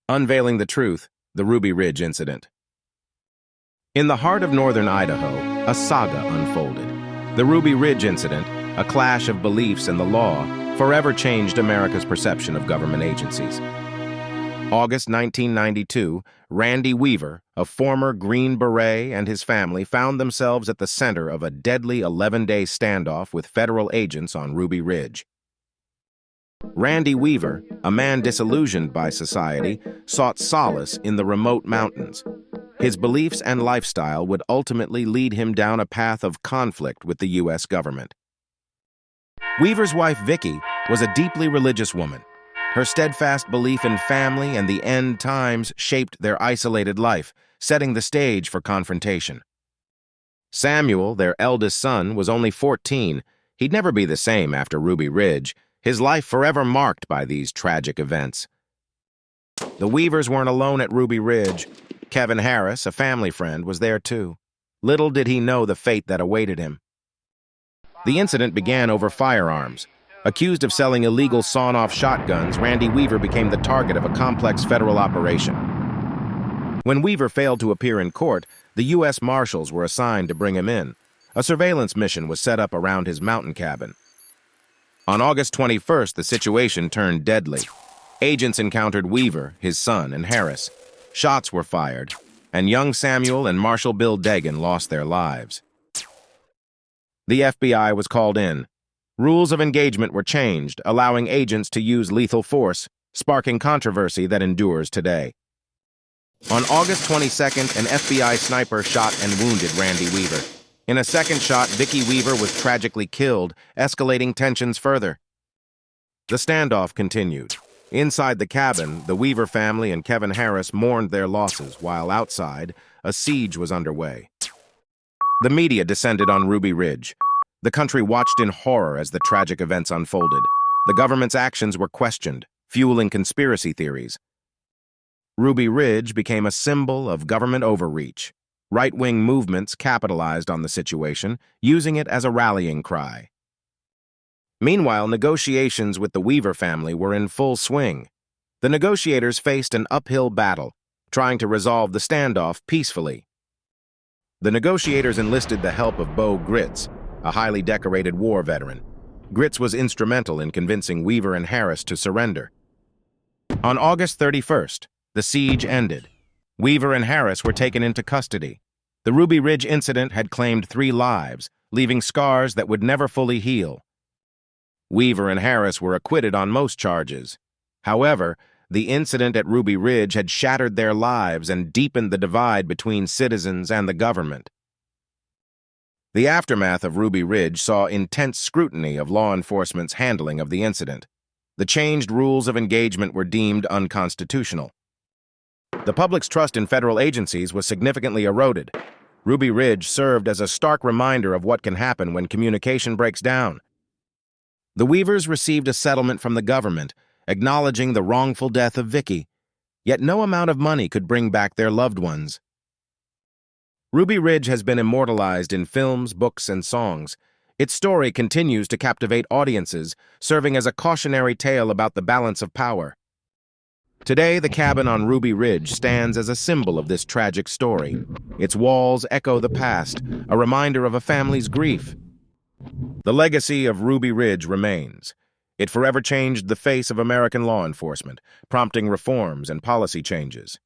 Unveiling the Truth, the Ruby Ridge Incident. In the heart of northern Idaho, a saga unfolded. The Ruby Ridge Incident, a clash of beliefs and the law, forever changed America's perception of government agencies. August 1992, Randy Weaver, a former Green Beret, and his family found themselves at the center of a deadly 11-day standoff with federal agents on Ruby Ridge. Randy Weaver, a man disillusioned by society, sought solace in the remote mountains. His beliefs and lifestyle would ultimately lead him down a path of conflict with the U.S. government. Weaver's wife, Vicki, was a deeply religious woman. Her steadfast belief in family and the end times shaped their isolated life, setting the stage for confrontation. Samuel, their eldest son, was only 14. He'd never be the same after Ruby Ridge, his life forever marked by these tragic events. The Weavers weren't alone at Ruby Ridge. Kevin Harris, a family friend, was there too. Little did he know the fate that awaited him. The incident began over firearms. Accused of selling illegal sawn-off shotguns, Randy Weaver became the target of a complex federal operation. When Weaver failed to appear in court, the U.S. Marshals were assigned to bring him in. A surveillance mission was set up around his mountain cabin. On August 21st, the situation turned deadly. Agents encountered Weaver, his son, and Harris. Shots were fired, and young Samuel and Marshal Bill Dagan lost their lives. The FBI was called in. Rules of engagement were changed, allowing agents to use lethal force, sparking controversy that endures today. On August 22nd, an FBI sniper shot and wounded Randy Weaver. In a second shot, Vicki Weaver was tragically killed, escalating tensions further. The standoff continued. Inside the cabin, the Weaver family and Kevin Harris mourned their losses, while outside, a siege was underway. The media descended on Ruby Ridge. The country watched in horror as the tragic events unfolded. The government's actions were questioned, fueling conspiracy theories. Ruby Ridge became a symbol of government overreach. Right-wing movements capitalized on the situation, using it as a rallying cry. Meanwhile, negotiations with the Weaver family were in full swing. The negotiators faced an uphill battle, trying to resolve the standoff peacefully. The negotiators enlisted the help of Bo Gritz, a highly decorated war veteran. Gritz was instrumental in convincing Weaver and Harris to surrender. On August 31st, the siege ended. Weaver and Harris were taken into custody. The Ruby Ridge incident had claimed 3 lives, leaving scars that would never fully heal. Weaver and Harris were acquitted on most charges. However, the incident at Ruby Ridge had shattered their lives and deepened the divide between citizens and the government. The aftermath of Ruby Ridge saw intense scrutiny of law enforcement's handling of the incident. The changed rules of engagement were deemed unconstitutional. The public's trust in federal agencies was significantly eroded. Ruby Ridge served as a stark reminder of what can happen when communication breaks down. The Weavers received a settlement from the government, acknowledging the wrongful death of Vicki, yet no amount of money could bring back their loved ones. Ruby Ridge has been immortalized in films, books, and songs. Its story continues to captivate audiences, serving as a cautionary tale about the balance of power. Today, the cabin on Ruby Ridge stands as a symbol of this tragic story. Its walls echo the past, a reminder of a family's grief. The legacy of Ruby Ridge remains. It forever changed the face of American law enforcement, prompting reforms and policy changes.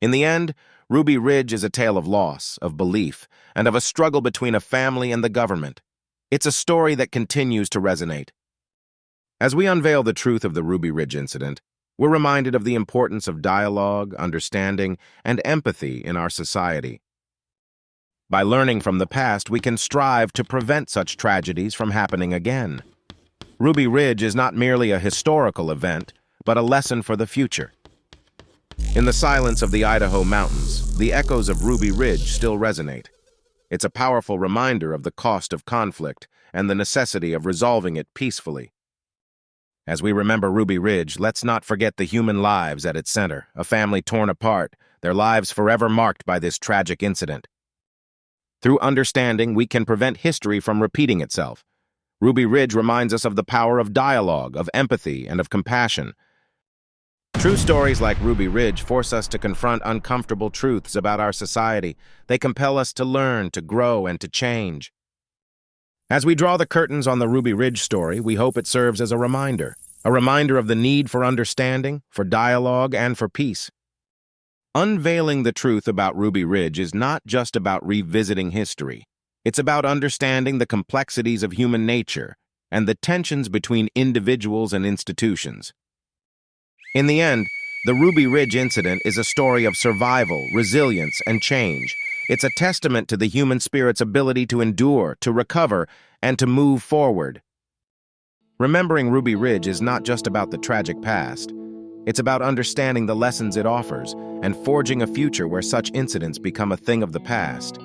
In the end, Ruby Ridge is a tale of loss, of belief, and of a struggle between a family and the government. It's a story that continues to resonate. As we unveil the truth of the Ruby Ridge incident, we're reminded of the importance of dialogue, understanding, and empathy in our society. By learning from the past, we can strive to prevent such tragedies from happening again. Ruby Ridge is not merely a historical event, but a lesson for the future. In the silence of the Idaho mountains, the echoes of Ruby Ridge still resonate. It's a powerful reminder of the cost of conflict and the necessity of resolving it peacefully. As we remember Ruby Ridge, let's not forget the human lives at its center, a family torn apart, their lives forever marked by this tragic incident. Through understanding, we can prevent history from repeating itself. Ruby Ridge reminds us of the power of dialogue, of empathy, and of compassion. True stories like Ruby Ridge force us to confront uncomfortable truths about our society. They compel us to learn, to grow, and to change. As we draw the curtains on the Ruby Ridge story, we hope it serves as a reminder of the need for understanding, for dialogue, and for peace. Unveiling the truth about Ruby Ridge is not just about revisiting history. It's about understanding the complexities of human nature and the tensions between individuals and institutions. In the end, the Ruby Ridge incident is a story of survival, resilience, and change. It's a testament to the human spirit's ability to endure, to recover, and to move forward. Remembering Ruby Ridge is not just about the tragic past. It's about understanding the lessons it offers and forging a future where such incidents become a thing of the past.